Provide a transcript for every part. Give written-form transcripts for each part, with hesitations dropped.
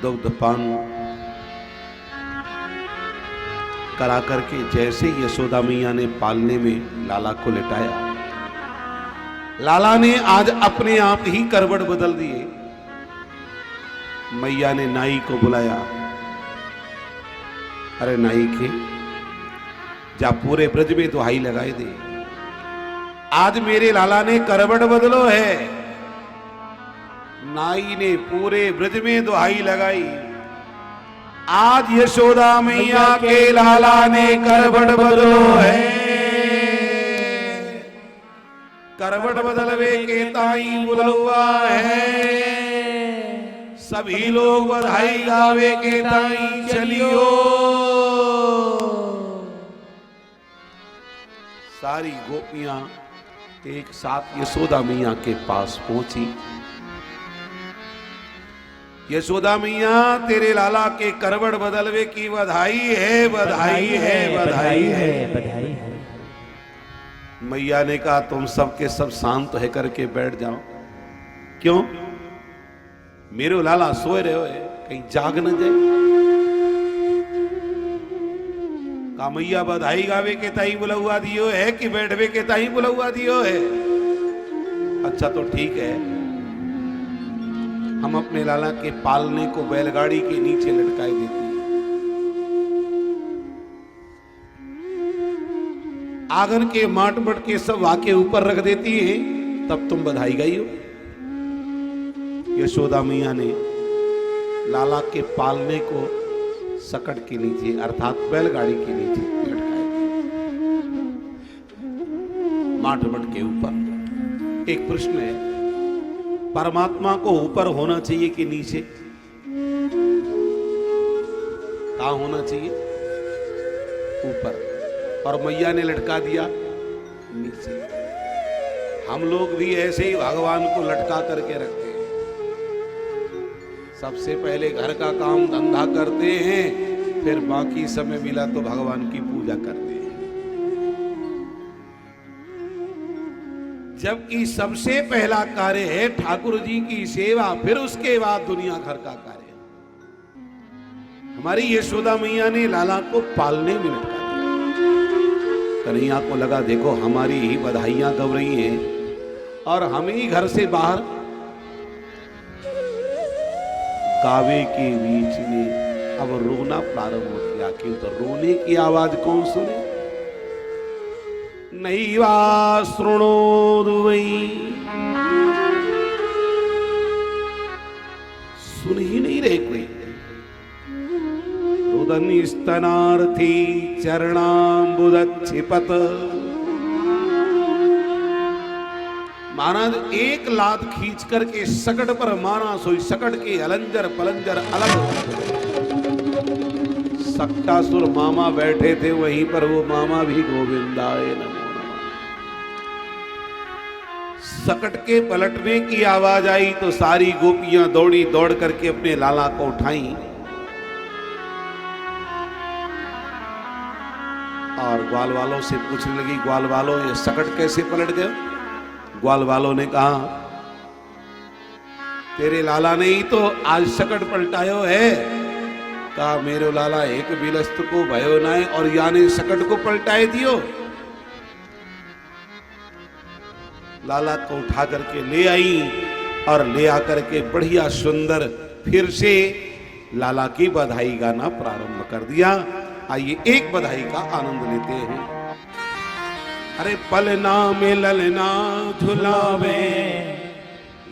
दुग्धपान करा करके जैसे यशोदा मैया ने पालने में लाला को लिटाया, लाला ने आज अपने आप ही करवट बदल दिए। मैया ने नाई को बुलाया, अरे नाई के जा पूरे ब्रज में दुहाई लगाए दे, आज मेरे लाला ने करवट बदलो है। नाई ने पूरे ब्रज में दुहाई लगाई, आज यशोदा मैया के लाला ने करवट बदलो है। करवट बदलवे के ताई बुलवा है, सभी लोग बधाई गावे के ताई चलियो। सारी गोपियां एक साथ यशोदा मैया के पास पहुंची। यशोदा मैया तेरे लाला के करवट बदलवे की बधाई है, बधाई है, बधाई है, बधाई है। मैया ने कहा तुम सबके सब शांत है करके बैठ जाओ। क्यों? मेरे लाला सोए रहे हो, कहीं जाग न जाए। का मैया बधाई गावे के ताई बुलवा दियो है कि बैठवे के ताई बुलवा दियो है? अच्छा तो ठीक है, हम अपने लाला के पालने को बैलगाड़ी के नीचे लटकाए देते हैं, आंगन के माट मट के सब वाके ऊपर रख देती है, तब तुम बधाई गाई हो। यशोदा मैया ने लाला के पालने को सकट के नीचे अर्थात बैलगाड़ी के नीचे लटकाए, माट मट के ऊपर। एक प्रश्न है, परमात्मा को ऊपर होना चाहिए कि नीचे? कहां होना चाहिए? ऊपर। और मैया ने लटका दिया नीचे। हम लोग भी ऐसे ही भगवान को लटका करके रखते हैं। सबसे पहले घर का काम धंधा करते हैं, फिर बाकी समय मिला तो भगवान की पूजा करते हैं। जबकि सबसे पहला कार्य है ठाकुर जी की सेवा, फिर उसके बाद दुनिया घर का कार्य। हमारी यशोदा मैया ने लाला को पालने में लटका दिया। कन्हैया को लगा देखो हमारी ही बधाइयां गव रही हैं और हम ही घर से बाहर। गावे के बीच में अब रोना प्रारंभ हो गया, क्यों? तो रोने की आवाज कौन सुने? नहीं वा श्रृणोद वै, सुन ही नहीं रहे कोई। रुदन स्तनार्थी चरणाम्बुदक्षिपत। महाराज एक लात खींच करके सकट पर मारा, सोई सकट के अलंजर पलंजर अलग। सक्टासुर मामा बैठे थे वहीं पर, वो मामा भी गोविंदाय नमो नमः। सकट के पलटने की आवाज आई तो सारी गोपियां दौड़ी, दौड़ करके अपने लाला को उठाई और ग्वाल वालों से पूछने लगी, ग्वाल वालों ये सकट कैसे पलट गए? ग्वाल वालों ने कहा तेरे लाला ने ही तो आज सकट पलटायो है। कहा मेरे लाला एक बिलस्त को भयो नाय और याने सकट को पलटाए दियो। लाला को उठा करके ले आई और ले आकर के बढ़िया सुंदर फिर से लाला की बधाई गाना प्रारंभ कर दिया। आइए एक बधाई का आनंद लेते हैं। अरे पलना में ललना झुलावे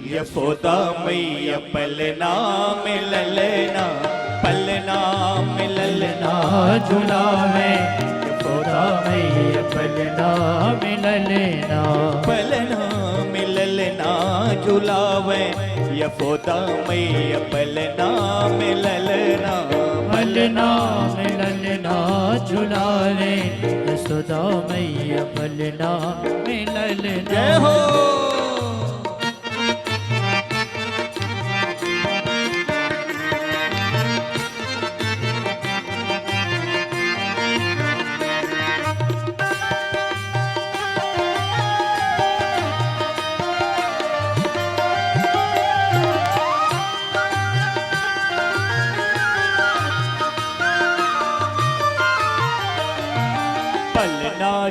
यशोदा मैया, पलना में ललना, पलना में ललना झुलावे यशोदा मैया, पलना में ललना, पलना में ललना झुलावे यशोदा मैया, पलना में ललना, पलना में ललना झुलावे यशोदा मैया, पलना में ललना। जय हो।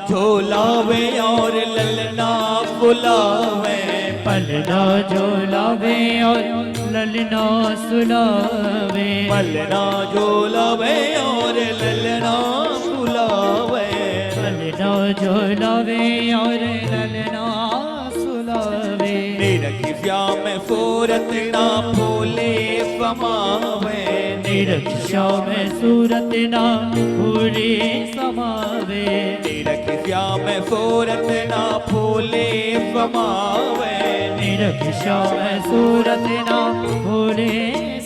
झोलावे और ललना बुलावे, पलना झोलावे और ललना सुलावे, पलना झोलावे और ललना बुलावे, पलना झोलावे और ललना सुलावे। निरखिया में सूरत ना फूले समावे, निरक्षा में सूरत ना फूले समावे, निरखिया में सूरत ना फूले समावे, निरक्षा में सूरत ना फूले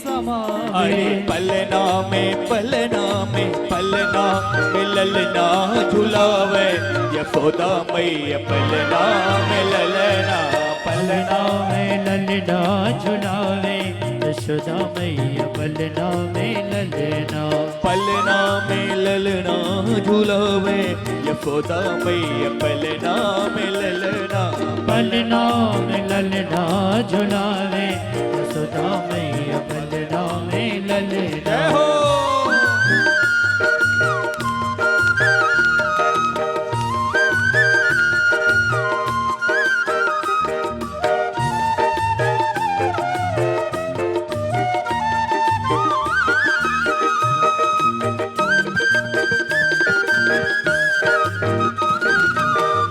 समावे। अरे पलना में पलना में पलना में ललना झुलावे, यशोदा मैया पलना में ललना, पलना में ललना झुलावे, यशोदा मैया पलना में ललना, पलना में ललना झुलावे, यशोदा मैया पलना में ललना, पलना में ललना झुलावे, यशोदा मैया पलना में ललना। जय हो।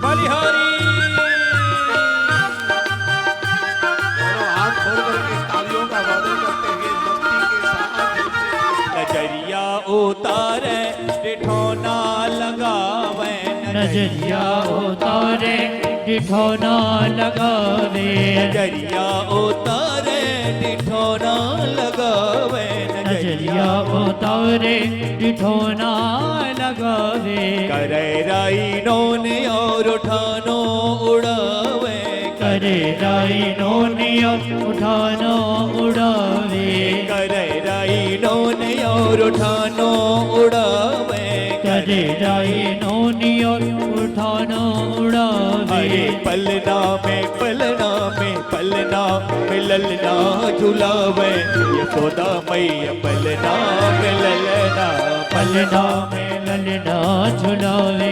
बलिहारी दोनों हाथ खोल करके तालियों का वादन करते हुए मस्ती के साथ नजरिया उतारे डिठोना लगावे, नजरिया उतारे डिठौना लगावे, नजरिया उतारे डिठोना लगावे, नजरिया उतारे डिठौना लगावे, करे राई नोने और उठानो उड़ावे, करे राई नोनिया उठानो उड़ावे, करे राई नोने और उठानो उड़ावे, करे राई नोनिया उठानो उड़ावे। अरे पलना में पलना में पलना में ललना झुलावे, यशोदा मैया पलना में ललना, पलना में ललना झुलावे,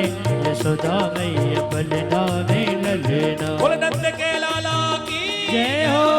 यशोदा मैया पलना में ललना। बोल नंद के लाला की जय हो।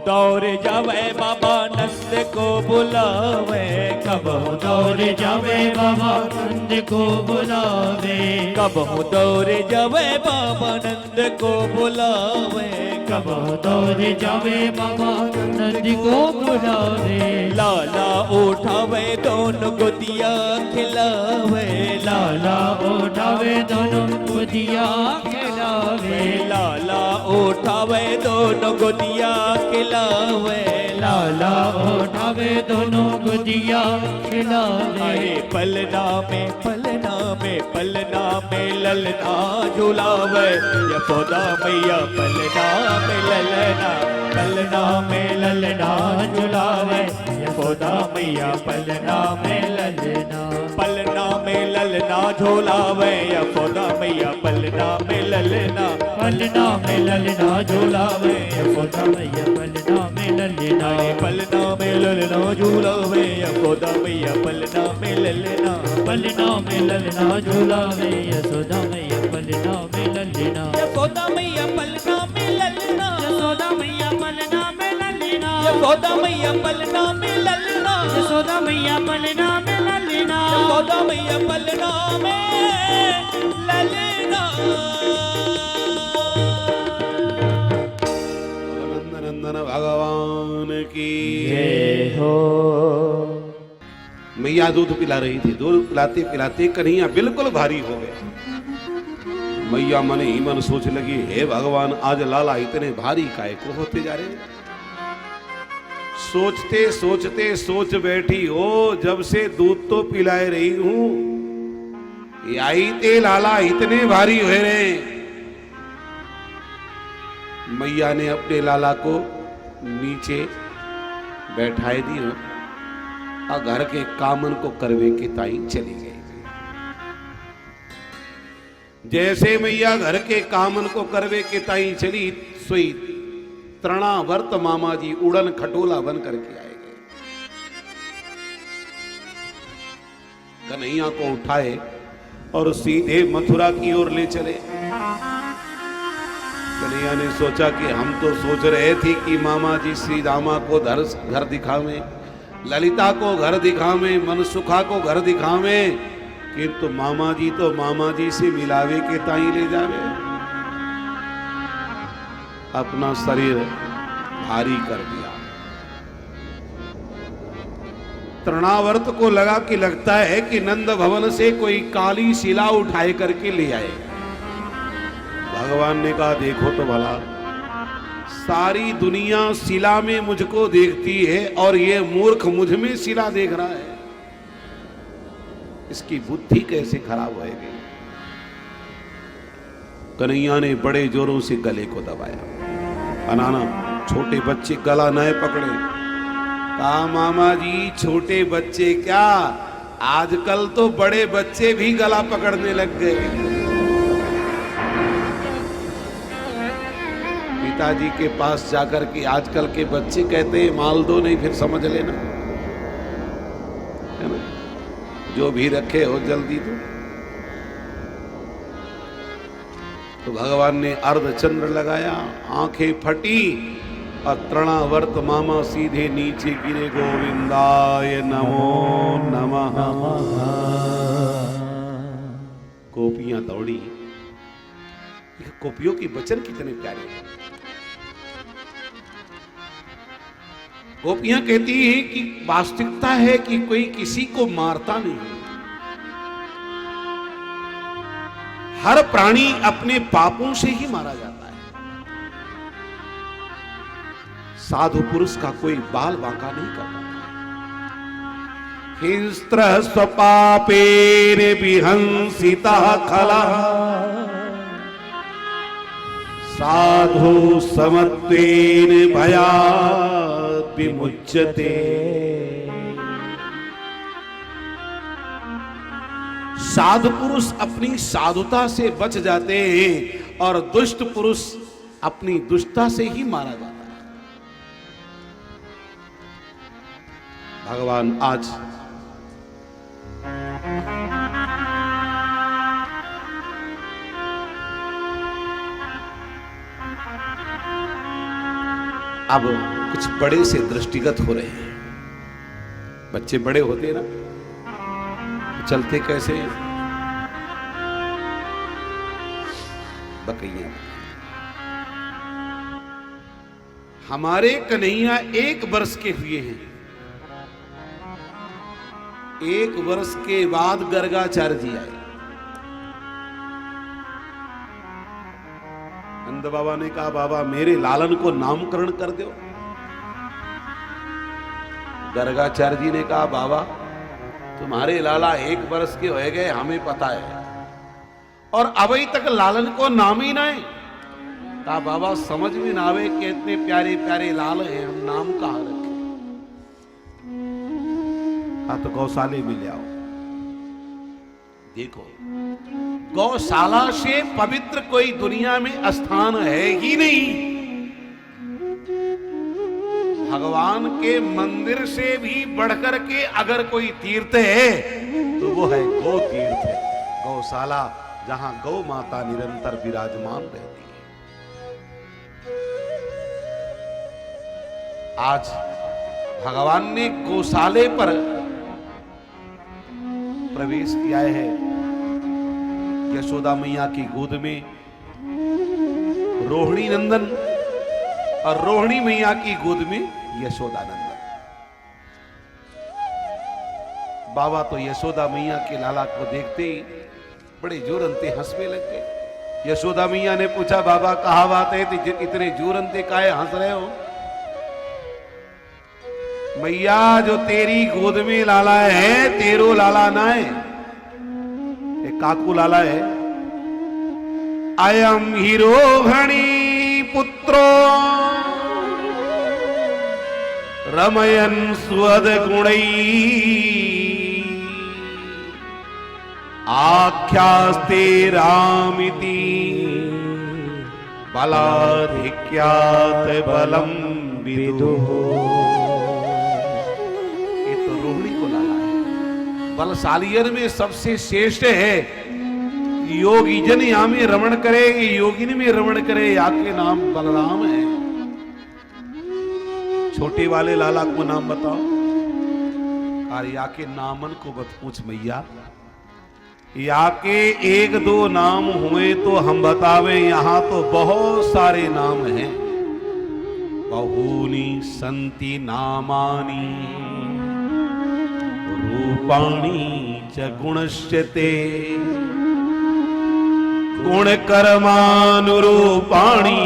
दौड़ जावे बाबा नंद को बुलावे, कब दौड़ जावे बाबा नंद को बुलावे, कब दौड़ जावे बाबा नंद को बुलावे, कब दौड़ जावे बाबा नंद को बुलावे। लाला उठावे दोनों गोदिया खिलावे, लाला उठावे दोनों गोदिया खिलावे, लाला उठावे दोनों गोदिया खिलावे, लाला उठावे दोनों गोदिया खिलावे। अरे पलना में पलना में पलना में ललना झुलावे, यशोदा मैया पलना में ललना, पलना में ललना झुलावे, यशोदा मैया पलना में ललना, पलना में ललना झुलावे, यशोदा मैया पलना में ललना, पलना में ललना झुलावे, यशोदा मैया पलना में ललना। अरे पलना में ललना झुलावे, यशोदा मैया पलना में ललना, पलना में ललना झुलावे, यशोदा मैया पलना में ललना। यशोदा मैया पलना में ललना, यशोदा मैया पलना में ललना, यशोदा मैया पलना में ललना, यशोदा मैया पलना में ललना, यशोदा मैया पलना में ललना। नंदन नंदन भगवान की जय हो। मैया दूध पिला रही थी। दूध पिलाते पिलाते कन्हैया बिल्कुल भारी हो गया। मैया मन ही मन सोच लगी, हे भगवान, आज लाला इतने भारी काहे को होते जा रहे। सोचते सोचते सोच बैठी, हो जब से दूध तो पिलाए रही हूं, आई ते लाला इतने भारी हुए रहे। मैया ने अपने लाला को नीचे बैठाए दी और घर के कामन को करवे के ताई चली गई। जैसे मैया घर के कामन को करवे के ताई चली, सोई तृणावर्त मामा जी उड़न खटोला बन करके आए गए। कन्हैया को उठाए और सीधे मथुरा की ओर ले चले। कन्हैया ने सोचा कि हम तो सोच रहे थे कि मामा जी श्री रामा को घर दिखावे, ललिता को घर दिखावे, मनसुखा को घर दिखावे, किंतु मामा जी तो मामा जी से मिलावे के ताई ले जावे। अपना शरीर भारी कर दिया। तृणावर्त को लगा कि लगता है कि नंद भवन से कोई काली शिला उठाए करके ले आए। भगवान ने कहा, देखो तो भला, सारी दुनिया शिला में मुझको देखती है और ये मूर्ख मुझ में शिला देख रहा है। इसकी बुद्धि कैसे खराब होगी। कन्हैया ने बड़े जोरों से गले को दबाया। अनाना छोटे बच्चे गला न पकड़े। कहा, मामा जी छोटे बच्चे क्या, आजकल तो बड़े बच्चे भी गला पकड़ने लग गए। पिताजी के पास जाकर के आजकल के बच्चे कहते हैं माल दो, नहीं फिर समझ लेना, है ना, जो भी रखे हो जल्दी दो। तो भगवान ने अर्धचंद्र लगाया, आंखें फटी और तृणावर्त मामा सीधे नीचे गिरे। गोविंदाय नमो नमः। गोपियां दौड़ी। गोपियों की वचन कितने प्यारे हैं। गोपियां कहती हैं कि वास्तविकता है कि कोई किसी को मारता नहीं। हर प्राणी अपने पापों से ही मारा जाता है। साधु पुरुष का कोई बाल बांका नहीं करता। हिंस्त्र स्वपापेन विहंसिता खला साधु समत्वेन भयात् विमुच्यते। साधु पुरुष अपनी साधुता से बच जाते हैं और दुष्ट पुरुष अपनी दुष्टता से ही मारा जाता है। भगवान आज अब कुछ बड़े से दृष्टिगत हो रहे हैं। बच्चे बड़े होते हैं ना, चलते कैसे, बकैया। हमारे कन्हैया 1 वर्ष के हुए हैं। 1 वर्ष के बाद गर्गाचार्य जी आए। नंद बाबा ने कहा, बाबा मेरे लालन को नामकरण कर दो। गर्गाचार्य जी ने कहा, बाबा तुम्हारे लाला 1 वर्ष के हो गए, हमें पता है, और अभी तक लालन को नाम ही नहीं। कहा, बाबा समझ में ना आवे कि इतने प्यारे प्यारे लाल हैं, हम नाम कहां रखें। कहा, तो गौशाले में ले आओ। देखो, गौशाला से पवित्र कोई दुनिया में स्थान है ही नहीं। भगवान के मंदिर से भी बढ़कर के अगर कोई तीर्थ है तो वो है गौ तीर्थ, गौशाला, जहां गौ माता निरंतर विराजमान रहती है। आज भगवान ने गौशाले पर प्रवेश किया है। यशोदा मैया की गोद में रोहिणी नंदन और रोहिणी मैया की गोद में यशोदा नंदन। बाबा तो यशोदा मैया के लाला को देखते ही बड़े जोरंते हंसने लग गए। यशोदा मैया ने पूछा, बाबा कहा बात है, इतने जोरंते काहे हंस रहे हो? मैया जो तेरी गोद में लाला है, तेरो लाला ना है, एक काकू लाला है। अयम हीरो घणी पुत्रो रमयन स्वद गुणई आख्यास्ते रामिति बलाधिक्यात बलम विदुः। ये तो रोहिणी को लाला है, बलशालियन में सबसे श्रेष्ठ है। योगी जन यहाँ में रमण करे, योगिनी में रमण करे, आके नाम बलराम है। छोटे वाले लाला को नाम बताओ। अरे आके नामन को बत पूछ मैया, या के एक दो नाम हुए तो हम बतावे, यहां तो बहुत सारे नाम हैं। बहूनि संति नामानि रूपाणि च गुणश्चते गुण कर्मानुरूपाणि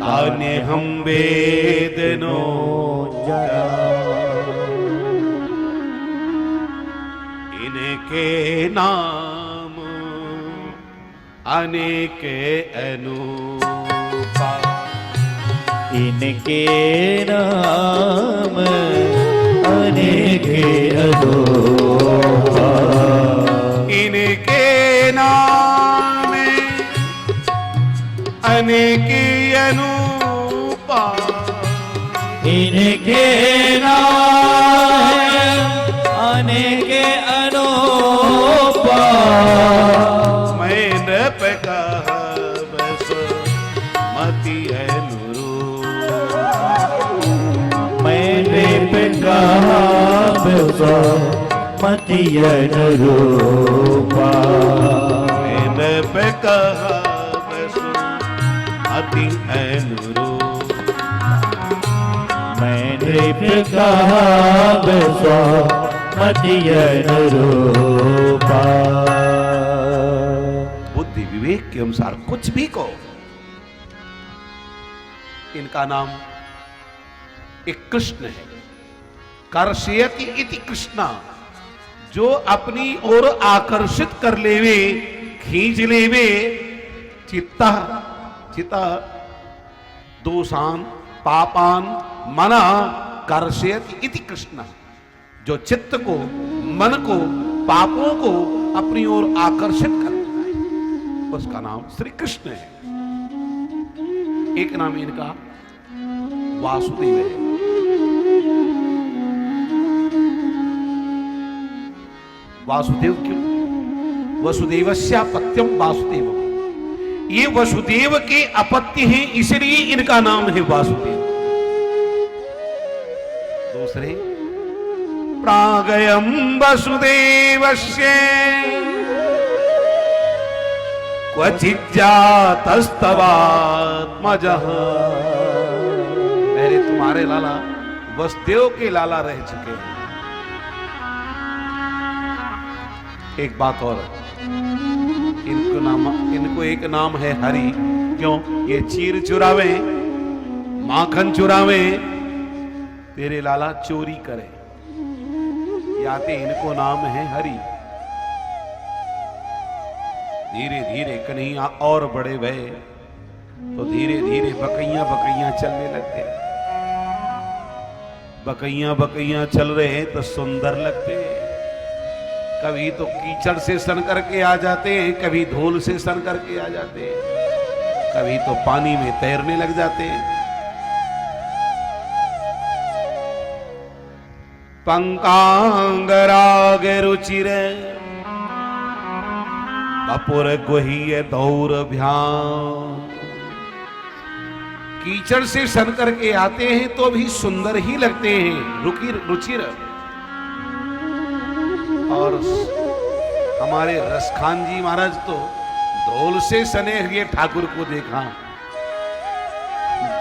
तान्य हम वेदनो जरा। इनके नाम अनेक अनुपा, इनके नाम अनेक अनूपा, इनके नाम अनेक अनुपा, इनके नाम अनेक अनूपा। मैं नृप बस मति अनुरूपा, मैं नृप बस मति अनुरूपा, मैं नृप बस मति अनुरूपा, मैं नृप बस मति अनुरूपा। बुद्धि विवेक के अनुसार कुछ भी कहो। इनका नाम एक कृष्ण है। कर्षयति इति कृष्णा, जो अपनी ओर आकर्षित कर लेवे, खींच लेवे। चित्ता चिता दोषान पापान मना कर्षयति इति कृष्णा, जो चित्त को मन को पापों को अपनी ओर आकर्षित करता है, उसका नाम श्री कृष्ण है। एक नाम इनका वासुदेव है। वासुदेव क्यों? वसुदेवस्य अपत्यम वासुदेव, ये वसुदेव के अपत्य हैं, इसलिए इनका नाम है वासुदेव। दूसरे, प्रागयम वसुदेवस्य क्वचिज्जातस्तवात्मजः, पहले तुम्हारे लाला वसुदेव के लाला रह चुके हैं। एक बात और, इनको एक नाम है हरि। क्यों? ये चीर चुरावे, माखन चुरावे, तेरे लाला चोरी करे, याते इनको नाम है हरि। धीरे धीरे कन्हैया और बड़े भय तो धीरे धीरे बकैया बकैया चलने लगते। बकैया बकैया चल रहे हैं तो सुंदर लगते हैं। कभी तो कीचड़ से सन करके आ जाते हैं, कभी धूल से सन करके आ जाते हैं, कभी तो पानी में तैरने लग जाते हैं। पंकांगराग रुचिर बपुर गुहिय दौरभ्याम, कीचड़ से सन करके आते हैं तो भी सुंदर ही लगते हैं, रुचिर। और हमारे रसखान जी महाराज तो धौल से सने हुए ठाकुर को देखा,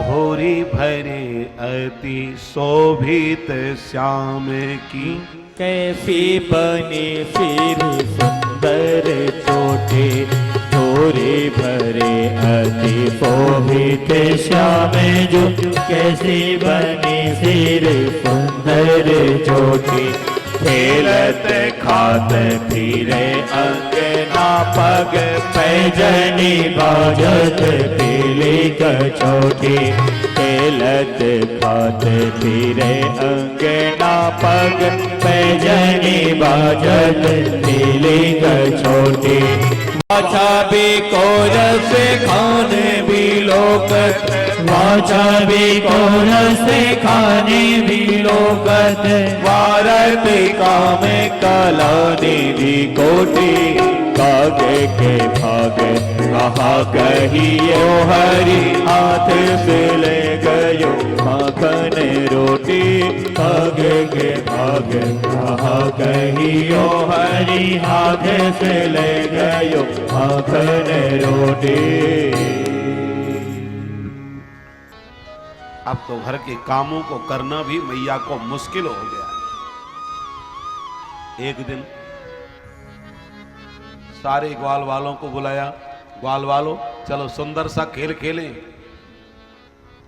धोरी भरे अति शोभित श्याम की, कैसी बनी फिर सुंदर चोटी, धोरी भरे अति शोभित श्याम जो, कैसी बनी सिर सुंदर चोटी, खेलत खात फिरे अंगना पग, पैजनी बाजत पीली कचोटी, खेलत खात फिरे अंगना पग, पैजनी बाजत पीली कचोटी, वाचा भी कोरस खाने भी लोकत, वाचा भी कोरस खाने भी लोकत, वारत कामे कला निधि कोटि, कागे के भागे कहा कहियो हरि, हाथ से ले गयो माखन रोटी, भागे के भागे कहा कहियो हरि, हाथ से ले गयो माखन रोटी। अब तो घर के कामों को करना भी मैया को मुश्किल हो गया। एक दिन सारे ग्वाल वालों को बुलाया, ग्वाल वालों चलो सुंदर सा खेल खेलें।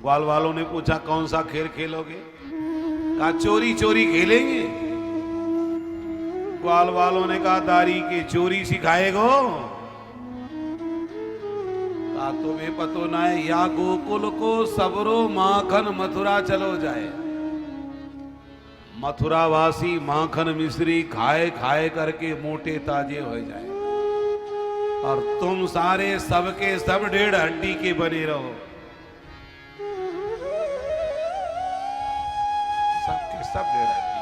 ग्वाल वालों ने पूछा कौन सा खेल खेलोगे? कहा चोरी चोरी खेलेंगे। ग्वाल वालों ने कहा दारी की चोरी सिखाएगो? कहा तुम्हें पतो ना है या गोकुल को सबरो माखन मथुरा चलो जाए। मथुरावासी माखन मिश्री खाए खाए करके मोटे ताजे हो जाए और तुम सारे सबके सब डेढ़ हड्डी के बने रहो। सबके सब डेढ़ हड्डी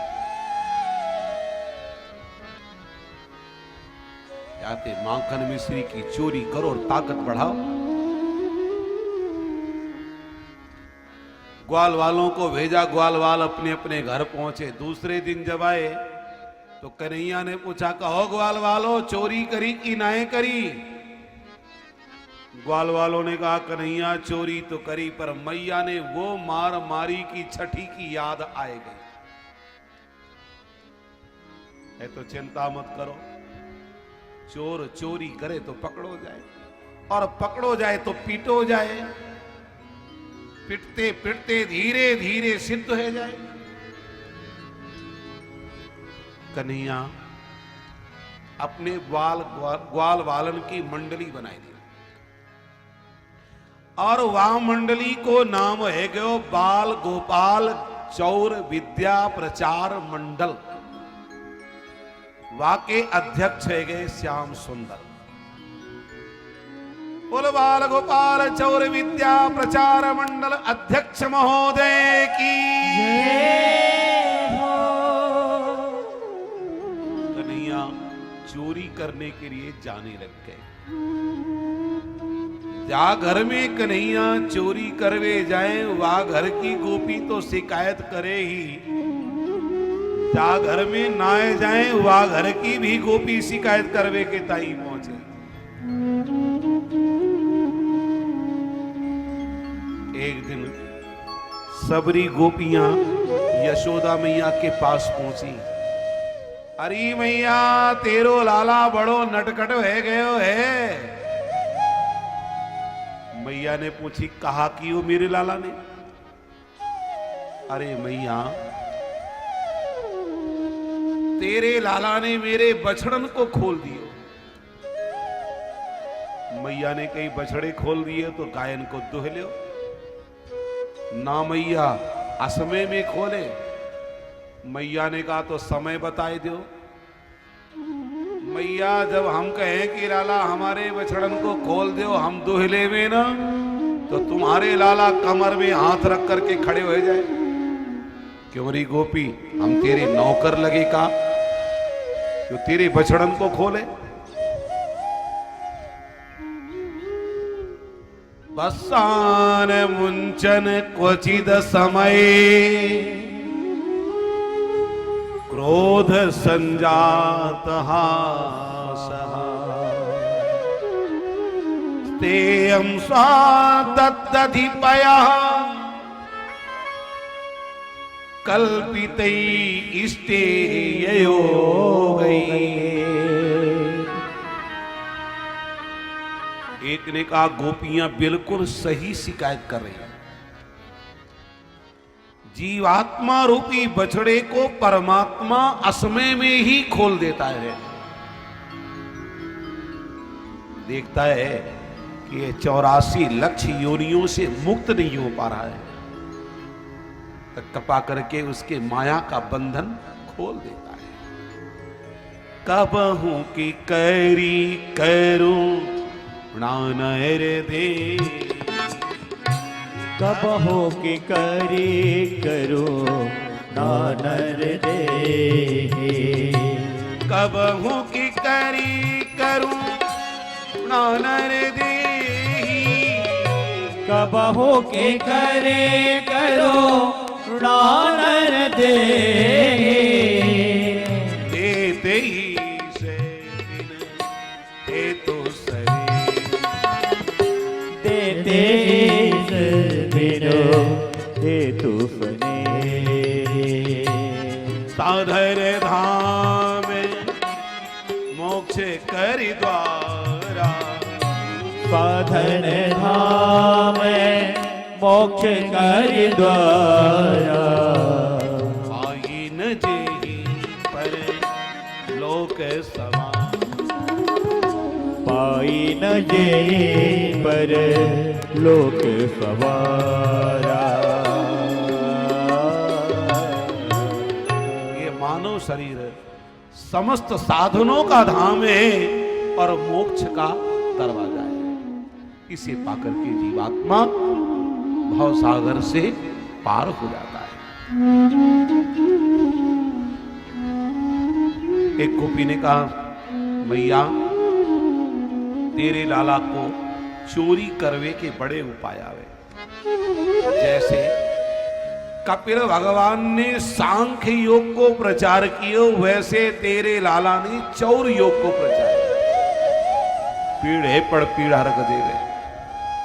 जाते माखन मिश्री की चोरी करो और ताकत बढ़ाओ। ग्वाल वालों को भेजा, ग्वाल वाल अपने अपने घर पहुंचे। दूसरे दिन जब आए तो कन्हैया ने पूछा कहो ग्वाल वालों चोरी करी कि नाए करी? ग्वाल वालों ने कहा कन्हैया चोरी तो करी पर मैया ने वो मार मारी की छठी की याद आए गई है। तो चिंता मत करो, चोर चोरी करे तो पकड़ो जाए और पकड़ो जाए तो पीटो जाए। पिटते पिटते धीरे धीरे सिद्ध हो जाए। कन्हैया अपने ग्वाल वालन की मंडली बनाई दी और वह मंडली को नाम है गयो बाल गोपाल चौर विद्या प्रचार मंडल। वाके अध्यक्ष है गए श्याम सुंदर। बोल बाल गोपाल चौर विद्या प्रचार मंडल अध्यक्ष महोदय की कन्हैया चोरी करने के लिए जाने लग गए। जा घर में कन्हैया चोरी करवे जाए वह घर की गोपी तो शिकायत करे ही। जा घर में नाए जाए वह घर की भी गोपी शिकायत करवे के ताई पहुंचे। एक दिन सबरी गोपियां यशोदा मैया के पास पहुंची। अरे मैया तेरो लाला बड़ो नटखट हो गयो है। मैया ने पूछी कहा कि वो मेरे लाला ने? अरे मैया तेरे लाला ने मेरे बछड़न को खोल दियो। मैया ने कई बछड़े खोल दिए तो गायन को दुह लियो। ना मैया असमय में खोले। मैया ने कहा तो समय बताए दो। मैया जब हम कहें कि लाला हमारे बछड़न को खोल दो हम दुहले में ना तो तुम्हारे लाला कमर में हाथ रख करके खड़े हो जाए। क्यों री गोपी हम तेरे नौकर लगे का जो तेरे बछड़न को खोले? बसान मुंचन क्वचिद समय क्रोध संजात तेयं सा दत्तधिपयः कल्पितै इष्टे योगै। एक ने कहा गोपियां बिल्कुल सही शिकायत कर रही हैं। जीवात्मा रूपी बछड़े को परमात्मा असमय में ही खोल देता है। देखता है कि ये 84 लाख योनियों से मुक्त नहीं हो पा रहा है, तो कृपा करके उसके माया का बंधन खोल देता है। कबहू की करी करूं नानर दे, कबहू की करी करो नानर दे, कबहू की करी करूं नानर दे, कबहू के करे करो नानर दे, देते ही से बिन हे तो सरे, देते बिनो हे तूफने, साधर धाम मोक्ष कर द्वारा, साधन धाम मोक्ष कर द्वारा, आई न जेहि पर लोक समा, पाई न जे पर लोक सवारा। ये मानव शरीर समस्त साधनों का धाम है और मोक्ष का दरवाजा है। इसे पाकर के जीवात्मा भव सागर से पार हो जाता है। एक गोपी ने कहा मैया तेरे लाला को चोरी करवे के बड़े उपाय आवे। जैसे कपिल भगवान ने सांख्य योग को प्रचार किया, वैसे तेरे लाला ने चौर योग को प्रचार किया। पीढ़े पर पीढ़ा रख देवे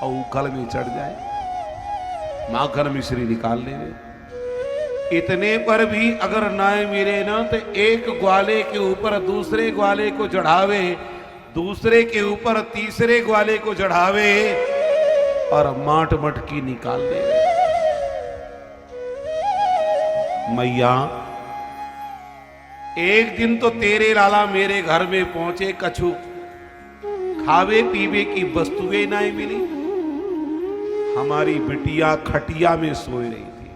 और उखल में चढ़ जाए, माखन मिश्री निकाल लेवे। इतने पर भी अगर नाय मिले ना तो एक ग्वाले के ऊपर दूसरे ग्वाले को चढ़ावे, दूसरे के ऊपर तीसरे ग्वाले को चढ़ावे और माट मटकी निकाल देवे। मैया एक दिन तो तेरे लाला मेरे घर में पहुंचे, कछु खावे पीवे की वस्तुएं नहीं मिली। हमारी बिटिया खटिया में सोई रही थी,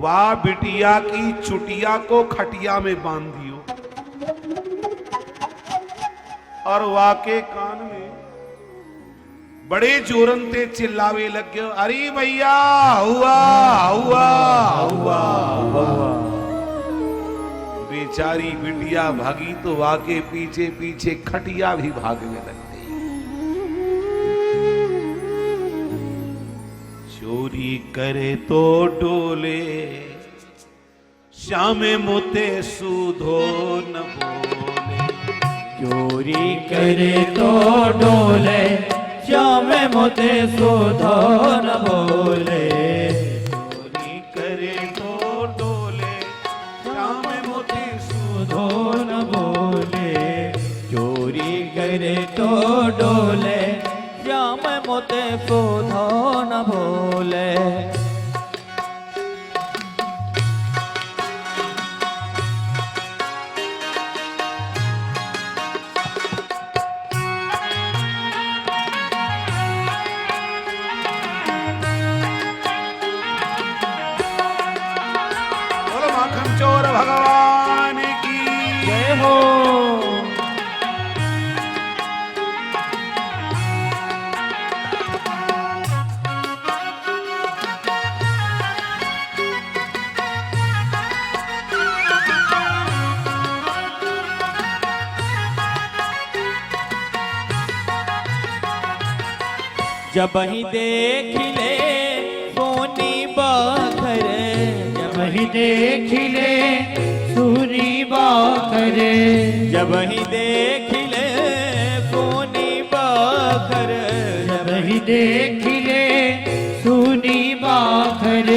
वाह बिटिया की चुटिया को खटिया में बांध दियो और वाह के कान में बड़े जोरन से चिल्लावे लग गए, अरे भैया हुआ हुआ हुआ। बेचारी बिटिया भागी तो वाह के पीछे पीछे खटिया भी भागने लग गई। चोरी करे तो डोले श्याम मोते सुधो न बोले, चोरी करे तो डोले श्याम मोते सुधो न बोले, चोरी करे तो डोले श्याम मोते सुधो न बोले, चोरी करे तो डोले श्याम मोते सुधो न बोले। चोर भगवान की जय हो। जब ही देख ले सोनी बाखर, जब ही देख ले सूरी बाखर, जब ही देख ले सोनी बाखर, जब ही देख ले सूनी बाखर,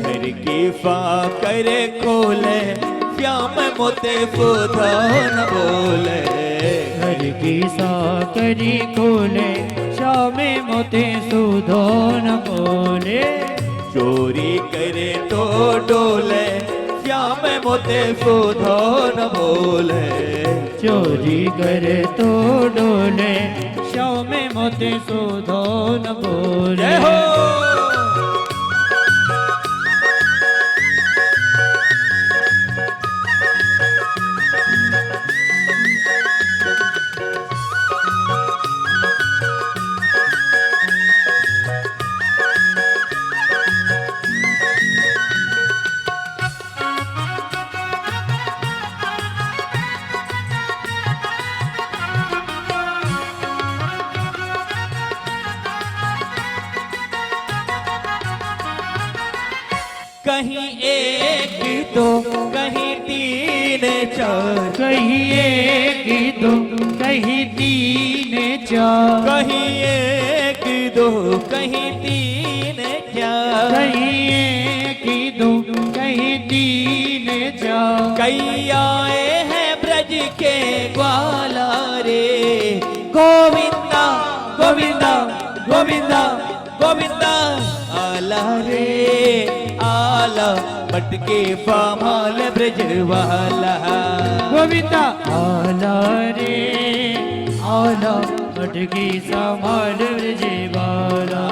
घर की करे खोले श्याम मोते सुधा न बोले घर की साकरी खोले श्याम मोते सुधो न बोले चोरी करे तो डोले श्याम मोते सुधा न बोले चोरी करे तो डोले श्याम मोते सुधो न बोले जय हो कहीं एक दो कहीं तीन चार कहीं एक दो कहीं तीन चार कहीं एक दो कहीं तीन चार कहीं एक दो कहीं तीन चार कई आए हैं ब्रज के ग्वाला रे गोविंदा गोविंदा गोविंदा गोविंदा आला रे आला बटके पामाल ब्रज वाला गोविंदा आला रे आला मटकी संभाल ब्रजवाला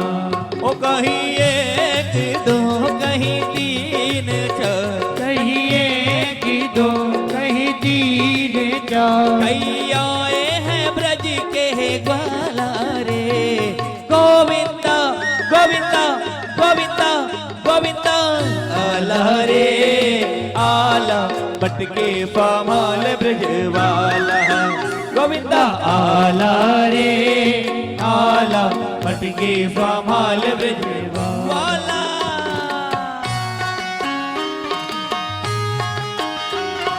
ओ कहीं एक दो कहीं तीन चार कहीं एक दो कहीं तीन चार कई आए हैं ब्रज के ग्वाला रे गोविंदा गोविंदा गोविंदा गोविंदा आला रे आला बटके पामाल ब्रज वाला गोविंदा आला रे आला बटके पामाल ब्रज वाला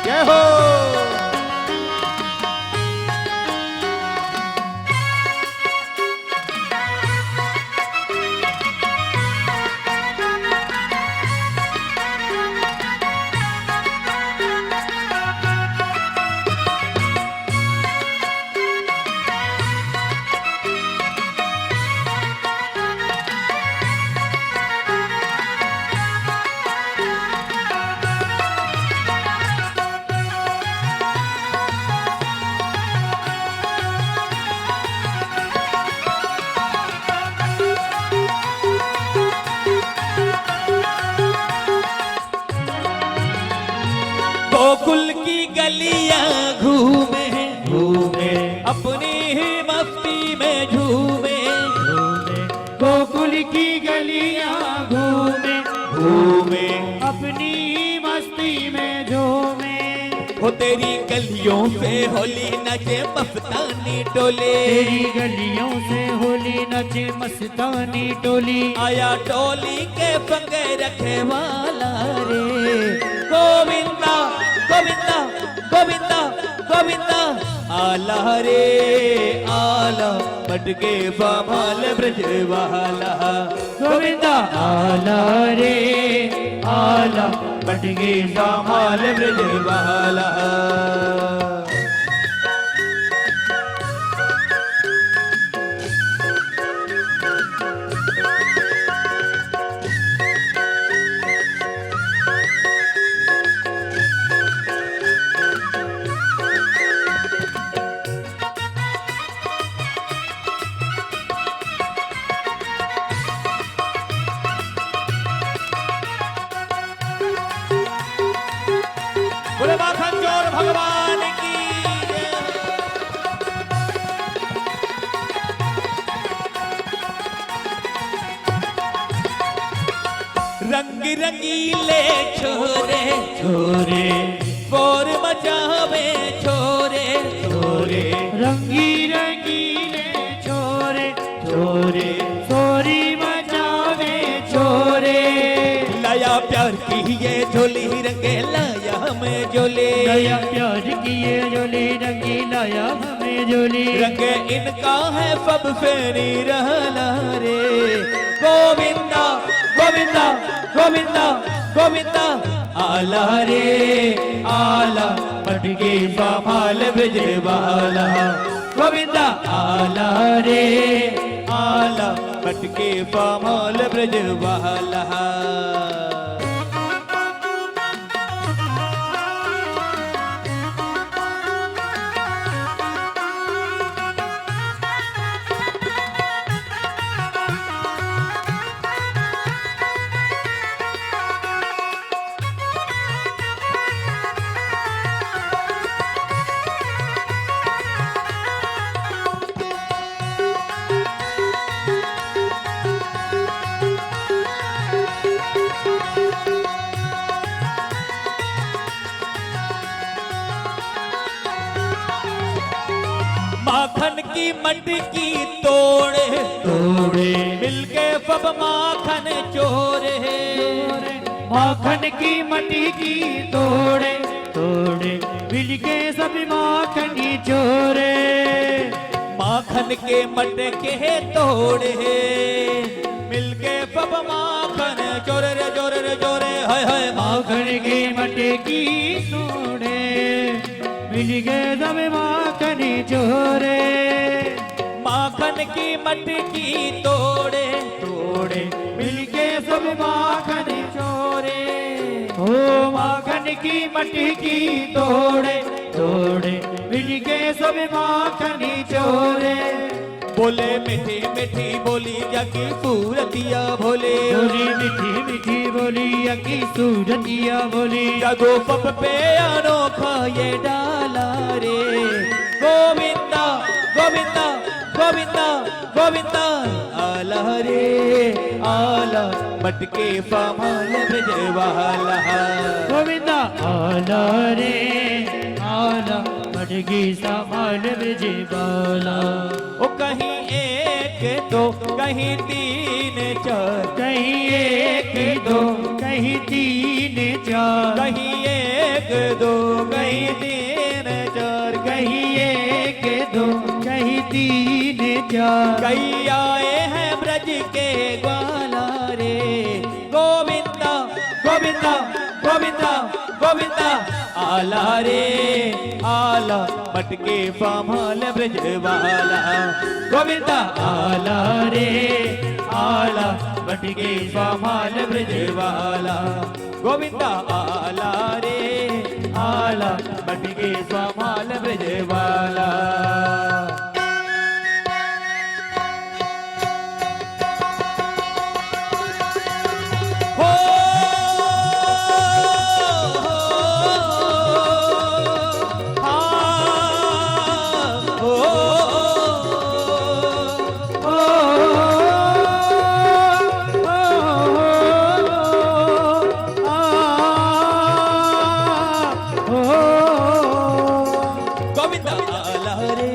जय हो गोकुल की गलियां घूमे घूमे अपनी ही मस्ती में झूमे घूमे गोकुल की गलियां घूमे घूमे अपनी मस्ती में झूमे हो तेरी गलियों से होली नचे मस्तानी टोले तेरी गलियों से होली नचे मस्तानी टोली आया टोली के पंगे रखे वाला रे गोविंदा गोविंदा गोविंदा गोविंदा आला रे आला बटके पामाल ब्रज वाला गोविंदा आला रे आला बटके पामाल ब्रज वाला बोले माखन चोर भगवान की जय। रंग रंगीले छोरे छोरे बोर मचावे छोरे छोरे रंगी रंगीले छोरे छोरे छोरी मचावे छोरे लाया प्यार की ये झोली रंगे लाया हमें झोली गया प्यार किए जोली रंगी लाया हमें जोली रंग इनका है सब फेरी रहला रे गोविंदा गोविंदा गोविंदा गोविंदा आला रे आला मटके पामाल ब्रजवाला गोविंदा आला रे आला मटके पामाल ब्रजवाला माखन की मटकी तोड़े तोड़े मिलके सब माखन चोरे माखन की मटकी तोड़े तोड़े मिलके सब माखन चोरे माखन के मटके तोड़े मिलके सब माखन चोरे रे चोरे रे चोरे हाय हाय माखन की मटकी तोड़े मिलके सब माखन चोरे माखन की मटकी तोड़े तोड़े मिलके सब माखन चोरे ओ माखन की मटकी तोड़े तोड़े मिलके सब माखन चोरे बोले मीठी मीठी बोली जाकी सूरतिया भोले बोली मीठी मीठी बोली अकी सूरतिया बोली जादू पप पे अनोखा ये डाला रे गोविंदा गोविंदा गोविंदा गोविंदा आला रे आला मटके पामाल ब्रजवाला गोविंदा आला रे आला मटकी सामाल ब्रजवाला ओ कहीं एक दो कहीं तीन चार कहीं एक दो कहीं तीन चार कहीं एक दो कहीं तीन चार कहीं एक दो कहीं तीन चार कई आए हैं ब्रज के ग्वाला रे गोविंदा गोविंदा गोविंदा गोविंदा आला रे आला मटके पामाल ब्रजवाला गोविंदा आला रे आला मटके पामाल ब्रजवाला गोविंदा आला रे आला मटके पामाल ब्रजवाला गोविंदा आला रे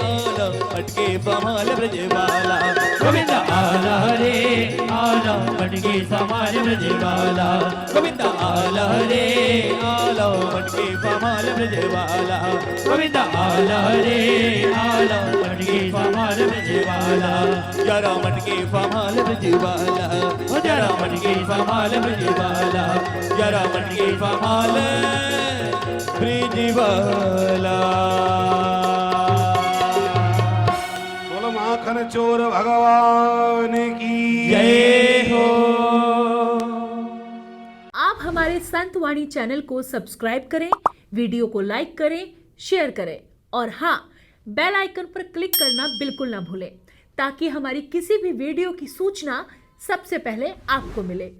आला मटके पामाल ब्रजवाला गोविंदा आला रे आला मटके सामाल ब्रजवाला गोविंदा आला रे आला मटके पामाल ब्रजवाला गोविंदा आला रे आला मटके सामाल ब्रजवाला जरा मटके पामाल ब्रजवाला ओ जरा मटके सामाल ब्रजवाला जरा मटके पामाल ब्रजवाला बोलो माखन चोर भगवान की जय हो। आप हमारे संत वाणी चैनल को सब्सक्राइब करें, वीडियो को लाइक करें, शेयर करें और हाँ, बेल आइकन पर क्लिक करना बिल्कुल ना भूलें ताकि हमारी किसी भी वीडियो की सूचना सबसे पहले आपको मिले।